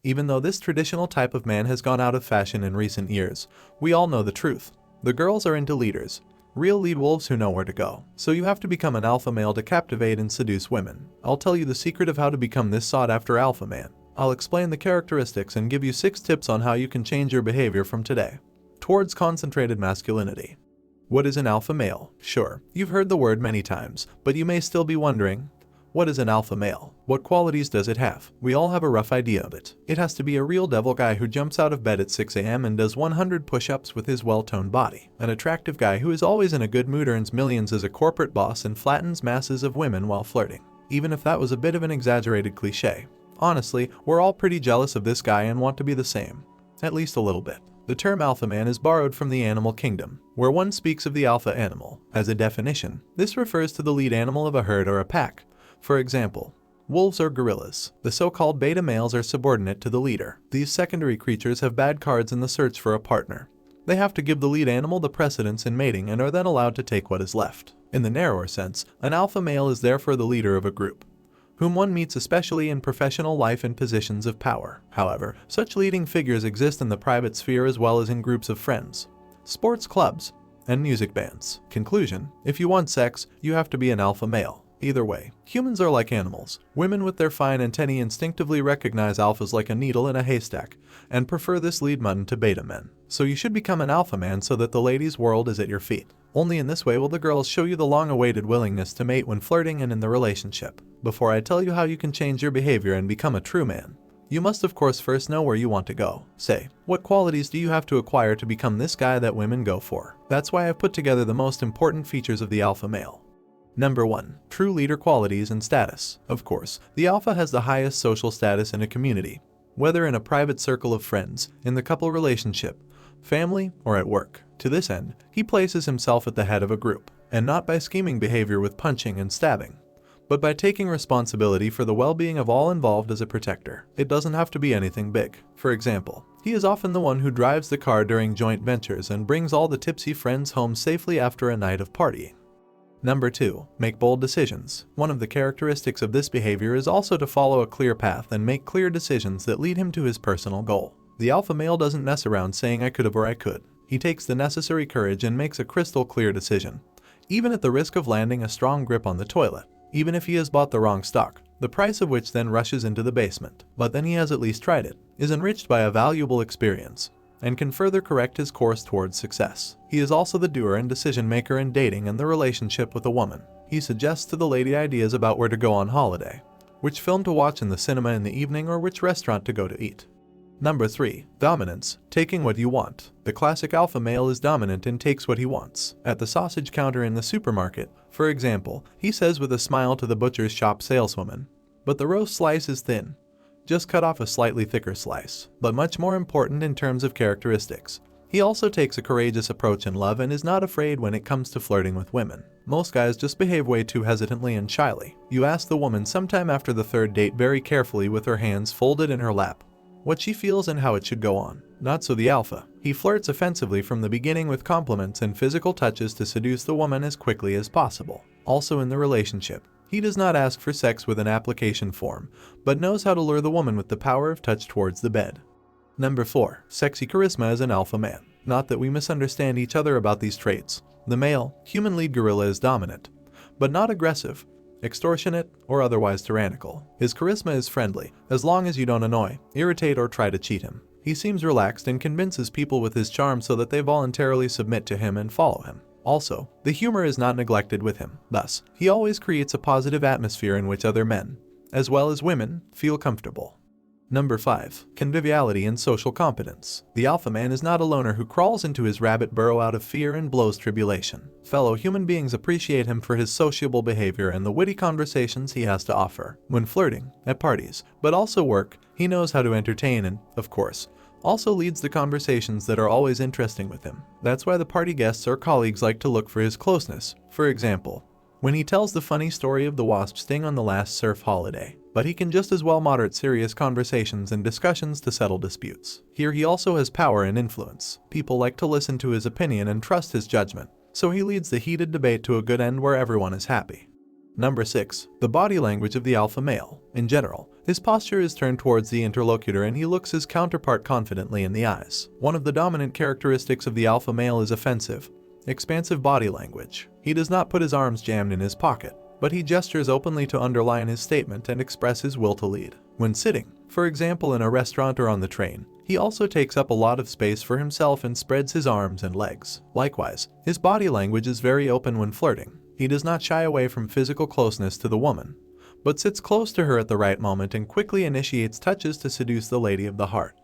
Even though this traditional type of man has gone out of fashion in recent years, we all know the truth. The girls are into leaders, real lead wolves who know where to go. So you have to become an alpha male to captivate and seduce women. I'll tell you the secret of how to become this sought-after alpha man. I'll explain the characteristics and give you 6 tips on how you can change your behavior from today towards concentrated masculinity. What is an alpha male? Sure, you've heard the word many times, but you may still be wondering, what is an alpha male? What qualities does it have? We all have a rough idea of it. It has to be a real devil guy who jumps out of bed at 6 a.m. and does 100 push-ups with his well-toned body. An attractive guy who is always in a good mood, earns millions as a corporate boss, and flattens masses of women while flirting. Even if that was a bit of an exaggerated cliche. Honestly, we're all pretty jealous of this guy and want to be the same. At least a little bit. The term alpha man is borrowed from the animal kingdom, where one speaks of the alpha animal. As a definition, this refers to the lead animal of a herd or a pack. For example, wolves or gorillas. The so-called beta males are subordinate to the leader. These secondary creatures have bad cards in the search for a partner. They have to give the lead animal the precedence in mating and are then allowed to take what is left. In the narrower sense, an alpha male is therefore the leader of a group, whom one meets especially in professional life in positions of power. However, such leading figures exist in the private sphere as well as in groups of friends, sports clubs, and music bands. Conclusion: if you want sex, you have to be an alpha male. Either way, humans are like animals. Women with their fine antennae instinctively recognize alphas like a needle in a haystack, and prefer this lead mutton to beta men. So you should become an alpha man so that the ladies' world is at your feet. Only in this way will the girls show you the long-awaited willingness to mate when flirting and in the relationship. Before I tell you how you can change your behavior and become a true man, you must of course first know where you want to go. Say, what qualities do you have to acquire to become this guy that women go for? That's why I've put together the most important features of the alpha male. Number 1. True leader qualities and status. Of course, the alpha has the highest social status in a community, whether in a private circle of friends, in the couple relationship, family, or at work. To this end, he places himself at the head of a group, and not by scheming behavior with punching and stabbing, but by taking responsibility for the well-being of all involved as a protector. It doesn't have to be anything big. For example, he is often the one who drives the car during joint ventures and brings all the tipsy friends home safely after a night of partying. Number 2. Make bold decisions. One of the characteristics of this behavior is also to follow a clear path and make clear decisions that lead him to his personal goal. The alpha male doesn't mess around saying I could have or I could. He takes the necessary courage and makes a crystal clear decision, even at the risk of landing a strong grip on the toilet. Even if he has bought the wrong stock, the price of which then rushes into the basement. But then he has at least tried it, is enriched by a valuable experience, and can further correct his course towards success. He is also the doer and decision maker in dating and the relationship with a woman. He suggests to the lady ideas about where to go on holiday, which film to watch in the cinema in the evening, or which restaurant to go to eat. Number 3. Dominance. Taking what you want. The classic alpha male is dominant and takes what he wants. At the sausage counter in the supermarket, for example, he says with a smile to the butcher's shop saleswoman, "But the roast slice is thin. Just cut off a slightly thicker slice." But much more important in terms of characteristics, he also takes a courageous approach in love and is not afraid when it comes to flirting with women. Most guys just behave way too hesitantly and shyly. You ask the woman sometime after the 3rd date very carefully with her hands folded in her lap what she feels and how it should go on. Not so the alpha. He flirts offensively from the beginning with compliments and physical touches to seduce the woman as quickly as possible. Also in the relationship, he does not ask for sex with an application form, but knows how to lure the woman with the power of touch towards the bed. Number 4. Sexy charisma as an alpha man. Not that we misunderstand each other about these traits. The male, human lead gorilla is dominant, but not aggressive, extortionate, or otherwise tyrannical. His charisma is friendly, as long as you don't annoy, irritate, or try to cheat him. He seems relaxed and convinces people with his charm so that they voluntarily submit to him and follow him. Also, the humor is not neglected with him. Thus, he always creates a positive atmosphere in which other men, as well as women, feel comfortable. Number 5. Conviviality and social competence. The alpha man is not a loner who crawls into his rabbit burrow out of fear and blows tribulation. Fellow human beings appreciate him for his sociable behavior and the witty conversations he has to offer. When flirting, at parties, but also work, he knows how to entertain and, of course, also leads the conversations that are always interesting with him. That's why the party guests or colleagues like to look for his closeness. For example, when he tells the funny story of the wasp sting on the last surf holiday. But he can just as well moderate serious conversations and discussions to settle disputes. Here he also has power and influence. People like to listen to his opinion and trust his judgment, so he leads the heated debate to a good end where everyone is happy. Number 6. The body language of the alpha male. In general, his posture is turned towards the interlocutor and he looks his counterpart confidently in the eyes. One of the dominant characteristics of the alpha male is offensive, expansive body language. He does not put his arms jammed in his pocket, but he gestures openly to underline his statement and express his will to lead. When sitting, for example in a restaurant or on the train, he also takes up a lot of space for himself and spreads his arms and legs. Likewise, his body language is very open when flirting. He does not shy away from physical closeness to the woman, but sits close to her at the right moment and quickly initiates touches to seduce the lady of the heart.